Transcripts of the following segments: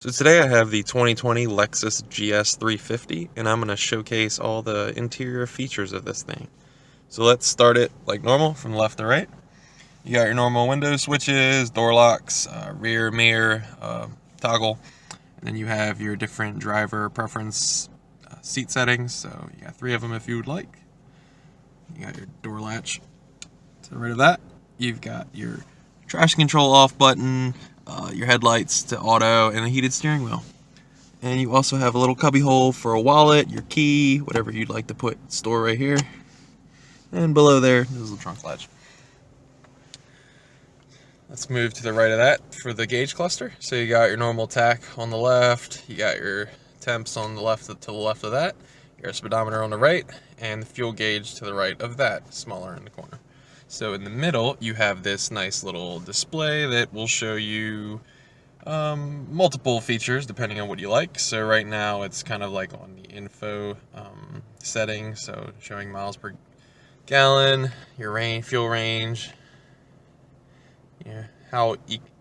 So today I have the 2020 Lexus GS 350, and I'm going to showcase all the interior features of this thing. So let's start it like normal from left to right. You got your normal window switches, door locks, rear mirror, toggle, and then you have your different driver preference seat settings. So you got 3 of them if you would like. You got your door latch. To the right of that, you've got your traction control off button, your headlights to auto, and a heated steering wheel. And you also have a little cubby hole for a wallet, your key, whatever you'd like to store right here. And below there, there's a trunk latch. Let's move to the right of that for the gauge cluster. So you got your normal tach on the left, you got your temps on the left to the left of that, your speedometer on the right, and the fuel gauge to the right of that, smaller in the corner. So in the middle, you have this nice little display that will show you multiple features depending on what you like. So right now it's kind of like on the info setting, so showing miles per gallon, your fuel range, how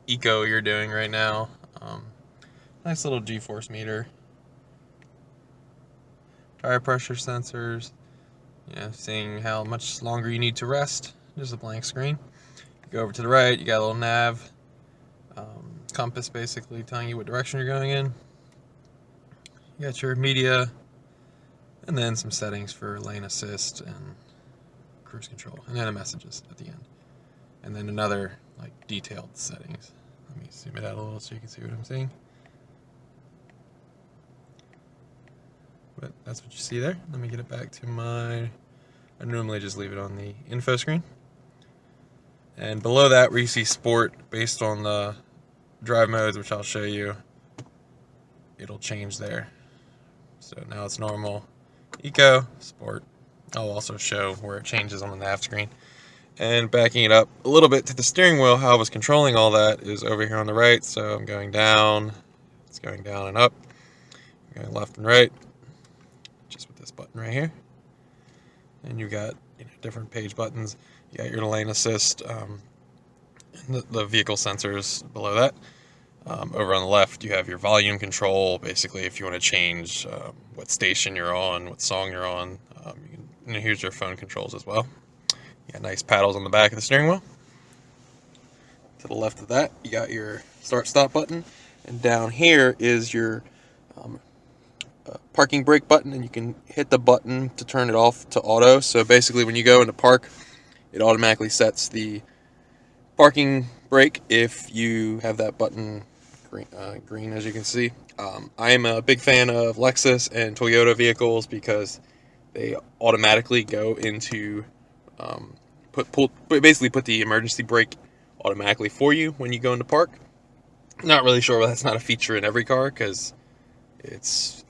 eco you're doing right now. Nice little G-force meter, tire pressure sensors, seeing how much longer you need to rest. Just a blank screen. Go over to the right, you got a little nav, compass basically telling you what direction you're going in. You got your media, and then some settings for lane assist and cruise control, and then the messages at the end. And then another like detailed settings. Let me zoom it out a little so you can see what I'm seeing. But that's what you see there. Let me get it back to I normally just leave it on the info screen. And below that, where you see sport, based on the drive modes, which I'll show you, it'll change there. So now it's normal, eco, sport. I'll also show where it changes on the nav screen. And backing it up a little bit to the steering wheel, how I was controlling all that is over here on the right. So I'm going down, it's going down and up, I'm going left and right, just with this button right here. And you've got different page buttons. You got your lane assist, the vehicle sensors below that. Over on the left, you have your volume control. Basically, if you want to change what station you're on, what song you're on, and here's your phone controls as well. You got nice paddles on the back of the steering wheel. To the left of that, you got your start-stop button, and down here is your parking brake button, and you can hit the button to turn it off to auto. So basically, when you go into park, it automatically sets the parking brake if you have that button green, as you can see. I am a big fan of Lexus and Toyota vehicles because they automatically go into basically put the emergency brake automatically for you when you go into park. Not really sure why that's not a feature in every car, because it's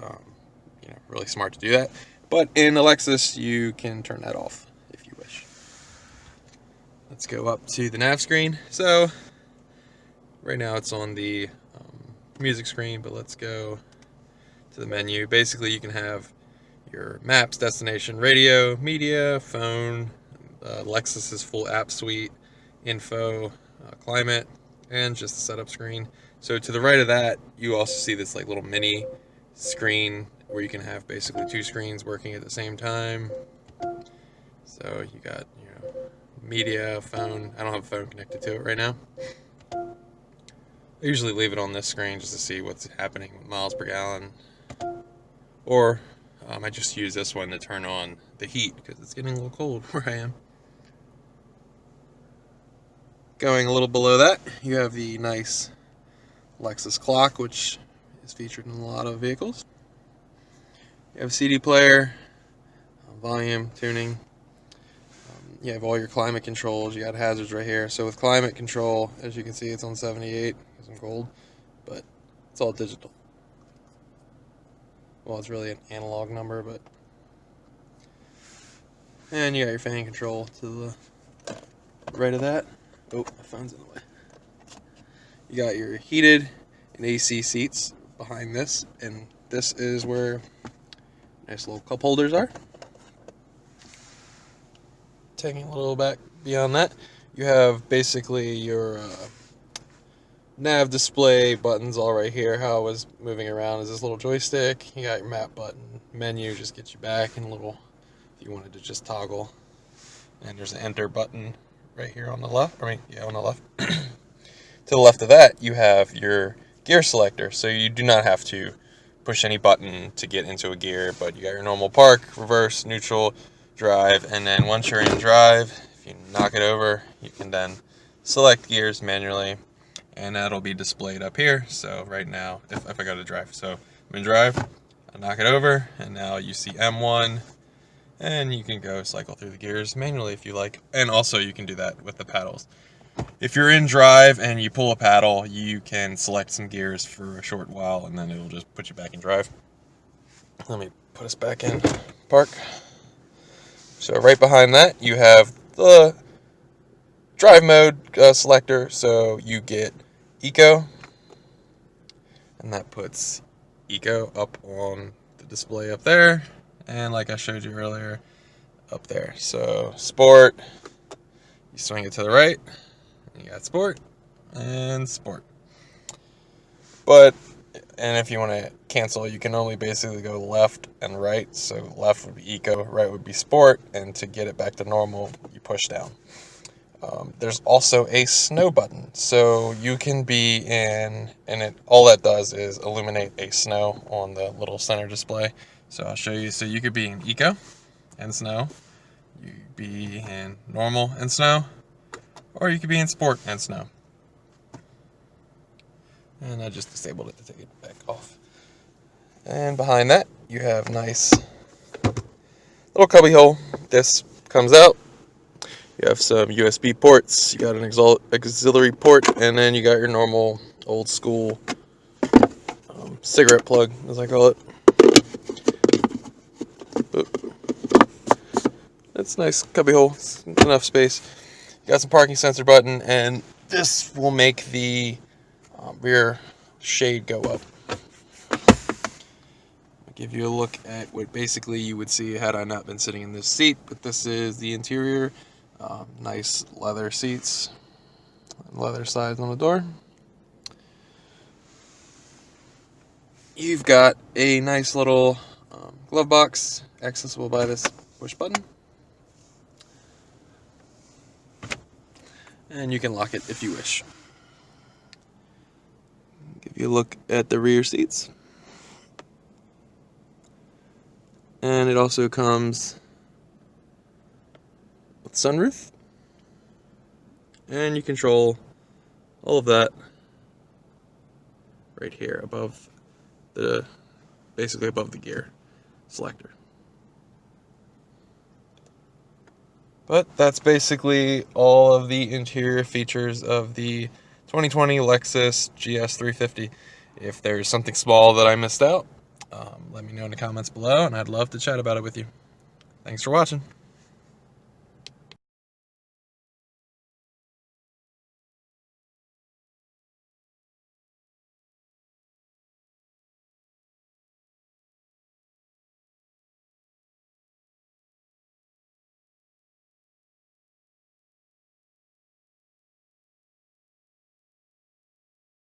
really smart to do that. But in the Lexus, you can turn that off if you wish. Let's go up to the nav screen. So right now it's on the music screen, but let's go to the menu. Basically, you can have your maps, destination, radio, media, phone, Lexus's full app suite, info, climate, and just the setup screen. So to the right of that, you also see this like little mini screen where you can have basically 2 screens working at the same time. So you got media, phone. I don't have a phone connected to it right now. I usually leave it on this screen just to see what's happening with miles per gallon. Or I just use this one to turn on the heat because it's getting a little cold where I am. Going a little below that, you have the nice Lexus clock, which is featured in a lot of vehicles. You have a CD player, volume, tuning. You have all your climate controls. You got hazards right here. So with climate control, as you can see, it's on 78 because I'm cold, but it's all digital. Well, it's really an analog number, but. And you got your fan control to the right of that. Oh, my phone's in the way. You got your heated and AC seats behind this, and this is where nice little cup holders are. Taking a little back beyond that, you have basically your nav display buttons all right here. How I was moving around is this little joystick. You got your map button, menu, just gets you back, and a little, if you wanted to just toggle. And there's an enter button right here on the left. On the left. To the left of that, you have your gear selector. So you do not have to push any button to get into a gear, but you got your normal park, reverse, neutral, drive, and then once you're in drive, if you knock it over, you can then select gears manually, and that'll be displayed up here. So right now, if I go to drive, so I'm in drive, I knock it over, and now you see M1, and you can go cycle through the gears manually if you like. And also you can do that with the paddles. If you're in drive and you pull a paddle, you can select some gears for a short while, and then it'll just put you back in drive. Let me put us back in park. So right behind that, you have the drive mode selector. So you get Eco, and that puts Eco up on the display up there, and like I showed you earlier, up there. So Sport, you swing it to the right, you got Sport and Sport. And if you want to cancel, you can only basically go left and right. So left would be Eco, right would be Sport, and to get it back to normal, you push down. There's also a snow button, so you can be in, and all that does is illuminate a snow on the little center display. So I'll show you. So you could be in Eco and snow, you could be in normal and snow, or you could be in Sport and snow. And I just disabled it to take it back off. And behind that, you have nice little cubby hole. This comes out. You have some USB ports. You got an auxiliary port, and then you got your normal old school cigarette plug, as I call it. It's a nice cubby hole. It's enough space. You got some parking sensor button, and this will make the rear shade go up. I'll give you a look at what basically you would see had I not been sitting in this seat, but this is the interior. Nice leather seats, leather sides on the door. You've got a nice little glove box accessible by this push button, and you can lock it if you wish. Give you a look at the rear seats, and it also comes with sunroof, and you control all of that right here above basically above the gear selector. But that's basically all of the interior features of the 2020 Lexus GS 350. If there's something small that I missed out, let me know in the comments below, and I'd love to chat about it with you. Thanks for watching.